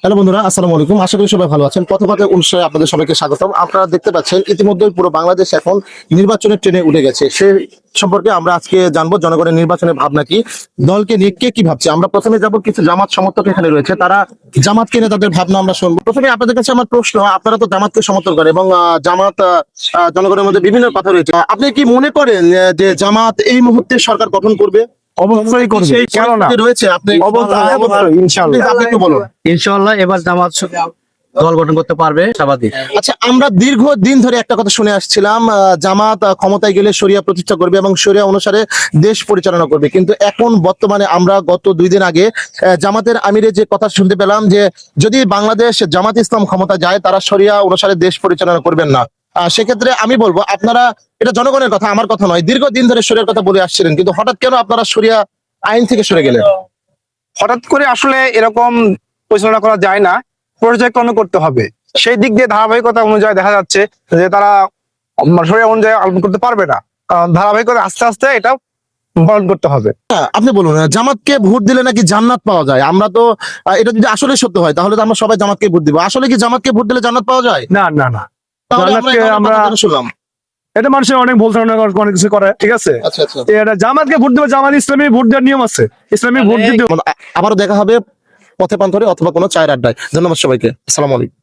Hello বন্ধুরা, আসসালামু আলাইকুম। আশা করি সবাই ভালো আছেন। পথে অনুষ্ঠানে আপনাদের সবাইকে স্বাগতম। আপনারা দেখতে পাচ্ছেন ইতিমধ্যে পুরো বাংলাদেশ এখন নির্বাচনের ট্রেনে উঠে গেছে। সে সম্পর্কে আমরা আজকে জানবো জনগণের নির্বাচনের ভাবনা কি, দলকে নিয়ে কে কি ভাবছে। আমরা প্রথমে যাব কিছু জামাত সমর্থক এখানে রয়েছে, তারা জামাতকে নিয়ে তাদের ভাবনা আমরা শুনবো। প্রথমে আপনাদের কাছে আমার প্রশ্ন, আপনারা তো জামাতকে সমর্থন করেন এবং জামাত জনগণের মধ্যে বিভিন্ন কথা রয়েছে। আপনি কি মনে করেন যে জামাত এই মুহূর্তে সরকার গঠন করবে? অবশ্যই করবে, সেই কেন না? রয়েছে আপনি অবশ্যই, ইনশাআল্লাহ। আপনি একটু বলুন। ইনশাআল্লাহ এবার জামাত দল গঠন করতে পারবে স্বাভাবিক। আচ্ছা, আমরা দীর্ঘদিন ধরে একটা কথা শুনে আসছিলাম, জামাত ক্ষমতায় গেলে শরিয়া প্রতিষ্ঠা করবে এবং শরিয়া অনুসারে দেশ পরিচালনা করবে, কিন্তু এখন বর্তমানে আমরা গত 2 দিন আগে জামাতের আমিরের যে কথা শুনতে পেলাম যে যদি বাংলাদেশ জামাত ইসলাম ক্ষমতা যায় তারা শরিয়া অনুসারে দেশ পরিচালনা করবেন না। সেক্ষেত্রে আমি বলবো, আপনারা, এটা জনগণের কথা, আমার কথা নয়, দীর্ঘদিন ধরে শরিয়ার কথা বলে আসছিলেন, কিন্তু হঠাৎ কেন আপনারা শরিয়া আইন থেকে সরে গেলেন? হঠাৎ করে আসলে এরকম পরিচালনা করা যায় না, পর্যায়ক্রমে করতে হবে। সেই দিক দিয়ে ধারাবাহিকতা অনুযায়ী দেখা যাচ্ছে যে তারা শরিয়া অনুযায়ী পালন করতে পারবে না, কারণ ধারাবাহিকতা আস্তে আস্তে এটা পালন করতে হবে। আপনি বলুন, জামাতকে ভোট দিলে নাকি জান্নাত পাওয়া যায়? আমরা তো এটা যদি আসলে সত্য হয় তাহলে তো আমরা সবাই জামাতকে ভোট দিব। আসলে কি জামাতকে ভোট দিলে জান্নাত পাওয়া যায়? না না না, তাহলে জান্নাতকে আমরা আমরা কেন শুনলাম? এটা মানুষের অনেক বলতে অনেক কিছু করে, ঠিক আছে। আচ্ছা আচ্ছা, এটা জামাতকে ভোট দেবে, জামাত ইসলামী ভোট দেওয়ার নিয়ম আছে, ইসলামী ভোট দিতে। আবারও দেখা হবে পথে পান্থরে অথবা কোনো চায়ের আড্ডায়। ধন্যবাদ সবাইকে, আসসালামু আলাইকুম।